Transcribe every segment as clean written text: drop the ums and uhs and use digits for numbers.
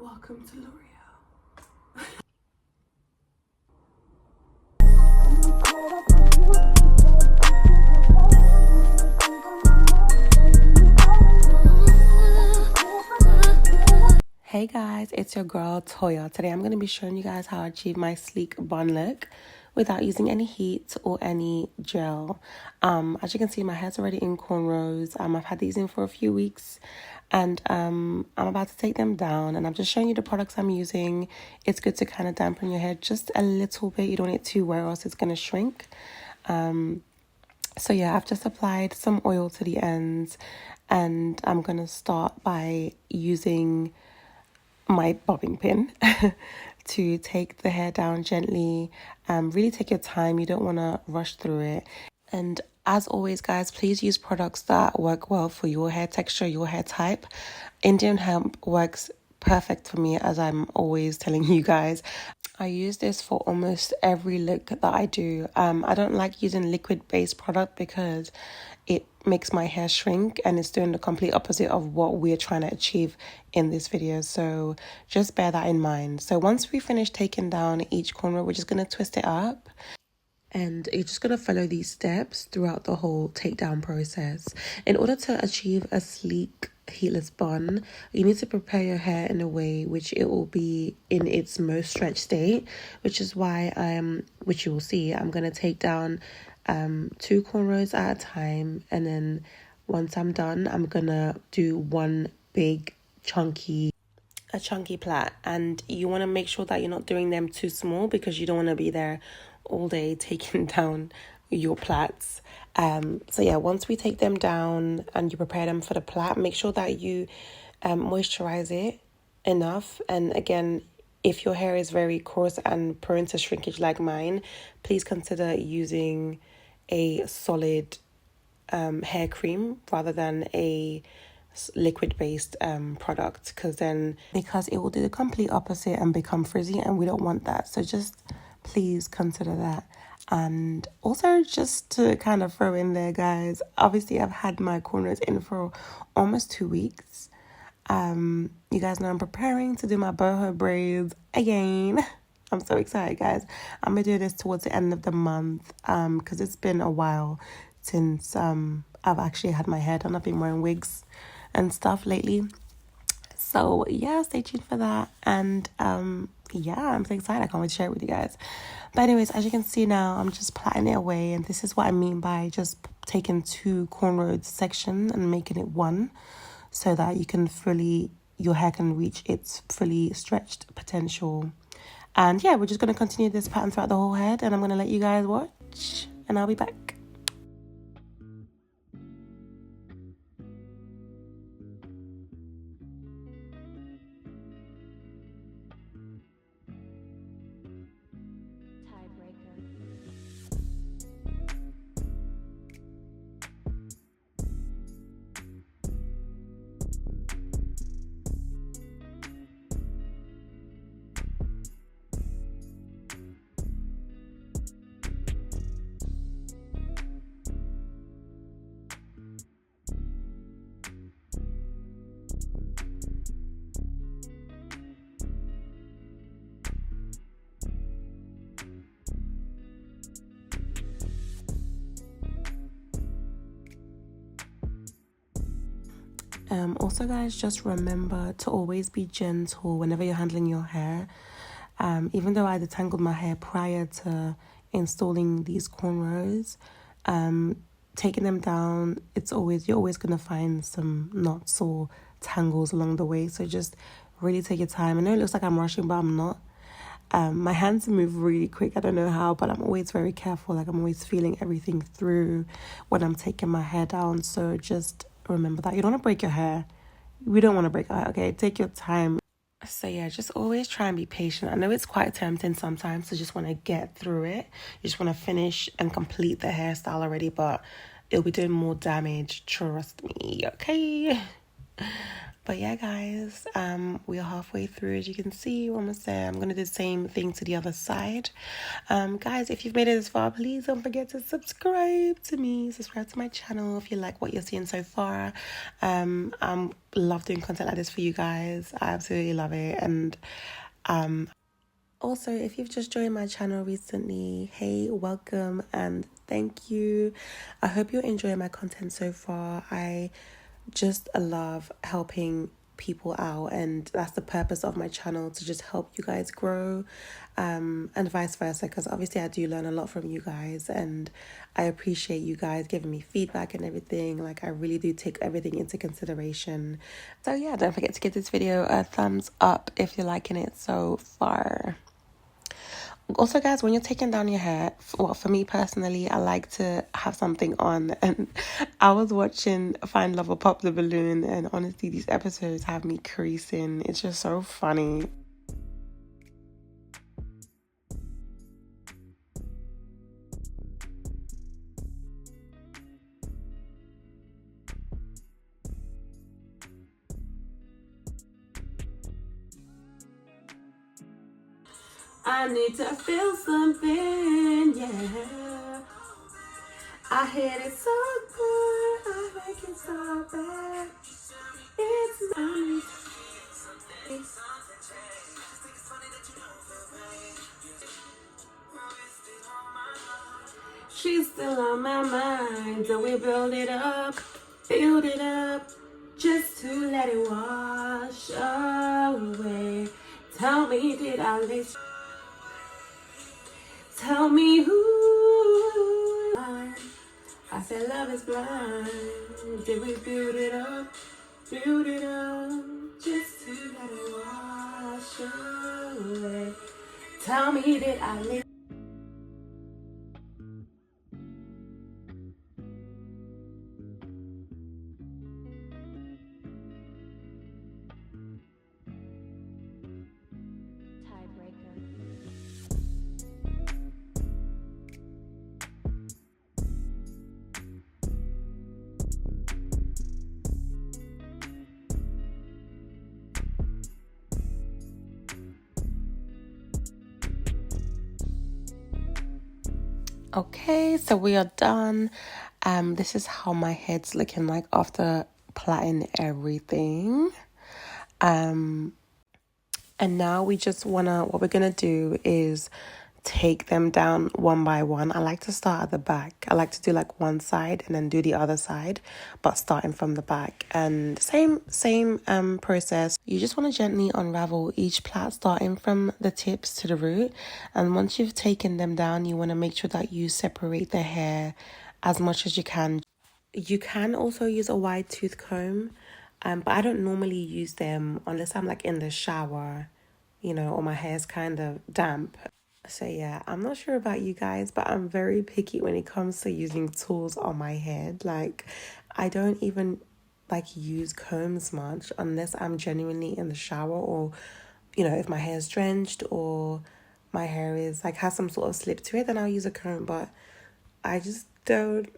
Welcome to L'Oreal. Hey guys, it's your girl Toya. Today I'm going to be showing you guys how I achieve my sleek bun look without using any heat or any gel. As you can see, my hair's already in cornrows. I've had these in for a few weeks and I'm about to take them down, and I'm just showing you the products I'm using. It's good to kind of dampen your hair just a little bit. You don't want it too wet or else it's going to shrink. So yeah, I've just applied some oil to the ends, and I'm going to start by using my bobbing pin to take the hair down gently. Really take your time. You don't want to rush through it. And as always, guys, please use products that work well for your hair texture, your hair type. Indian hemp works perfect for me, as I'm always telling you guys. I use this for almost every look that I do. I don't like using liquid-based product because it makes my hair shrink, and it's doing the complete opposite of what we're trying to achieve in this video. So just bear that in mind. So once we finish taking down each corner, we're just going to twist it up. And you're just going to follow these steps throughout the whole takedown process. In order to achieve a sleek, heatless bun, you need to prepare your hair in a way which it will be in its most stretched state, which is why which you will see, I'm going to take down 2 cornrows at a time. And then once I'm done, I'm going to do one big chunky plait, and you want to make sure that you're not doing them too small because you don't want to be there all day taking down your plaits. So yeah, once we take them down and you prepare them for the plait, make sure that you moisturize it enough. And again, if your hair is very coarse and prone to shrinkage like mine, please consider using a solid hair cream rather than a liquid-based product, because it will do the complete opposite and become frizzy, and we don't want that. So just please consider that. And also, just to kind of throw in there, guys, obviously I've had my cornrows in for almost 2 weeks. You guys know I'm preparing to do my boho braids again. I'm so excited, guys. I'm gonna do this towards the end of the month because it's been a while since I've actually had my hair done. I've been wearing wigs and stuff lately. So yeah, stay tuned for that. And yeah, I'm so excited. I can't wait to share it with you guys. But anyways, as you can see now, I'm just plaiting it away, and this is what I mean by just taking 2 cornrows section and making it one, so that your hair can reach its fully stretched potential. And yeah, we're just going to continue this pattern throughout the whole head, and I'm going to let you guys watch, and I'll be back. Also, guys, just remember to always be gentle whenever you're handling your hair. Even though I detangled my hair prior to installing these cornrows, taking them down, you're always gonna find some knots or tangles along the way. So just really take your time. I know it looks like I'm rushing, but I'm not. My hands move really quick. I don't know how, but I'm always very careful. Like, I'm always feeling everything through when I'm taking my hair down. So just remember that you don't want to break your hair. We don't want to break our hair, okay? Take your time. So yeah, just always try and be patient. I know it's quite tempting sometimes to just want to get through it. You just want to finish and complete the hairstyle already, but it'll be doing more damage, trust me, okay? But yeah, guys, we are halfway through. As you can see, we're almost there. I'm gonna do the same thing to the other side. Guys, if you've made it this far, please don't forget to subscribe to me. Subscribe to my channel if you like what you're seeing so far. I'm love doing content like this for you guys. I absolutely love it. And also, if you've just joined my channel recently, hey, welcome and thank you. I hope you're enjoying my content so far. I just love helping people out, and that's the purpose of my channel, to just help you guys grow, and vice versa, because obviously I do learn a lot from you guys, and I appreciate you guys giving me feedback and everything. Like, I really do take everything into consideration. So yeah, don't forget to give this video a thumbs up if you're liking it so far. Also, guys, when you're taking down your hair, well, for me personally, I like to have something on. And I was watching Find Love or Pop the Balloon, and honestly, these episodes have me creasing. It's just so funny. I need to feel something, yeah. I hate it so good, I like it so bad. It's my She's still on my mind, so we build it up, just to let it wash away. Tell me, did I let you? Tell me who I said love is blind. Did we build it up, just to let it wash away? Tell me, did I let Okay, so we are done. This is how my head's looking like after plaiting everything. And now what we're gonna do is take them down one by one. I like to start at the back. I like to do like one side and then do the other side, but starting from the back. And same process. You just want to gently unravel each plait, starting from the tips to the root. And once you've taken them down, you want to make sure that you separate the hair as much as you can. You can also use a wide tooth comb, but I don't normally use them unless I'm like in the shower, or my hair's kind of damp. So yeah, I'm not sure about you guys, but I'm very picky when it comes to using tools on my head. Like, I don't even like use combs much unless I'm genuinely in the shower, or if my hair is drenched or my hair is like has some sort of slip to it, then I'll use a comb. But I just don't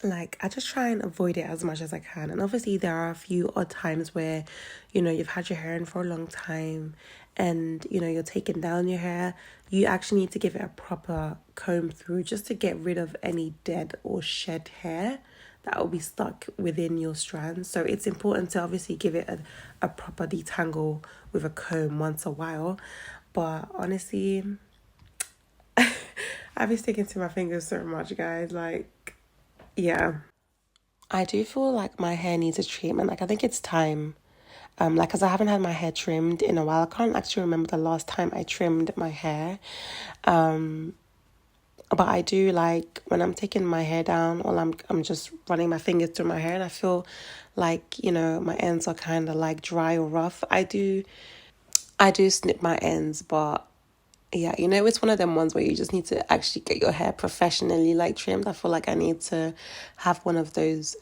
like, I just try and avoid it as much as I can. And obviously there are a few odd times where you've had your hair in for a long time, and you're taking down your hair. You actually need to give it a proper comb through, just to get rid of any dead or shed hair that will be stuck within your strands. So it's important to obviously give it a proper detangle with a comb once a while. But honestly, I've been sticking to my fingers so much, guys. Like, yeah. I do feel like my hair needs a treatment. Like, I think it's time. Like, cause I haven't had my hair trimmed in a while. I can't actually remember the last time I trimmed my hair. But I do like when I'm taking my hair down, or I'm just running my fingers through my hair, and I feel like, my ends are kind of like dry or rough. I do snip my ends, but yeah, it's one of them ones where you just need to actually get your hair professionally like trimmed. I feel like I need to have one of those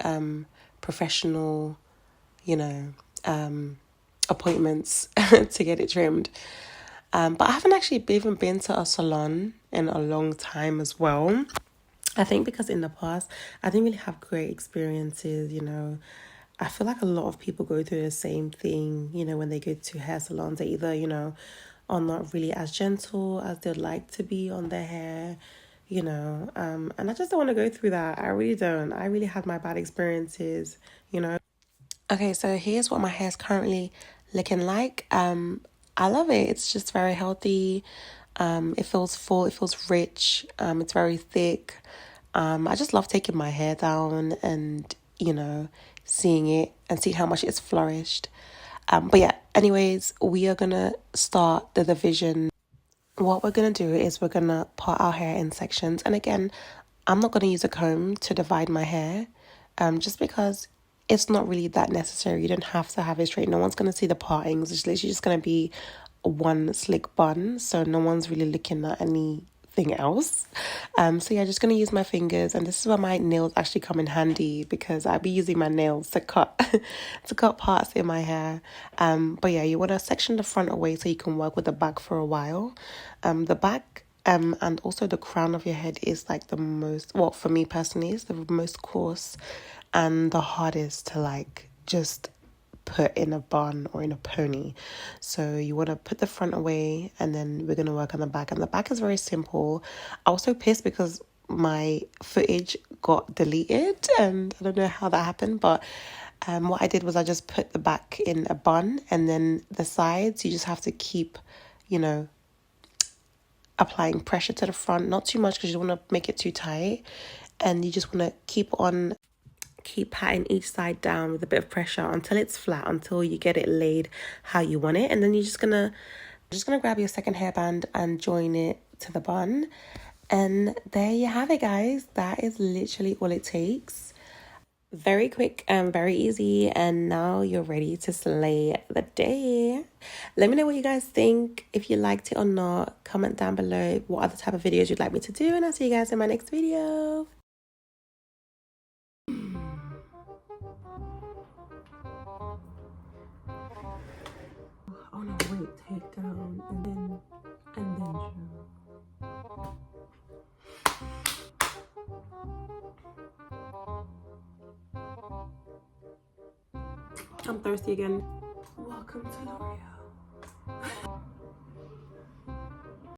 professional, you know, appointments to get it trimmed. But I haven't actually even been to a salon in a long time as well. I think because in the past, I didn't really have great experiences, I feel like a lot of people go through the same thing, you know, when they go to hair salons. They either, you know, are not really as gentle as they'd like to be on their hair, you know. And I just don't want to go through that. I really don't. I really had my bad experiences, you know. Okay, so here's what my hair's currently looking like. I love it. It's just very healthy. It feels full, it feels rich, it's very thick. I just love taking my hair down and, you know, seeing it and see how much it's flourished. But yeah, anyways, we are gonna start the division. What we're gonna do is we're gonna part our hair in sections. And again, I'm not gonna use a comb to divide my hair, just because it's not really that necessary. You don't have to have it straight. No one's gonna see the partings. It's literally just gonna be one slick bun, so no one's really looking at anything else. So yeah, just gonna use my fingers, and this is where my nails actually come in handy because I'll be using my nails to cut to cut parts in my hair. But yeah, you want to section the front away so you can work with the back for a while. The back and also the crown of your head is like the most, well, for me personally, is the most coarse and the hardest to like just put in a bun or in a pony. So you want to put the front away, and then we're going to work on the back. And the back is very simple. I was so pissed because my footage got deleted, and I don't know how that happened, but what I did was I just put the back in a bun, and then the sides you just have to keep, you know, applying pressure to the front, not too much because you don't want to make it too tight, and you just want to keep patting each side down with a bit of pressure until it's flat, until you get it laid how you want it. And then you're just gonna grab your second hairband and join it to the bun. And there you have it, guys. That is literally all it takes. Very quick and very easy, and now you're ready to slay the day. Let me know what you guys think, if you liked it or not. Comment down below what other type of videos you'd like me to do, and I'll see you guys in my next video. Oh no, wait, take down and then I'm thirsty again. Welcome to L'Oreal.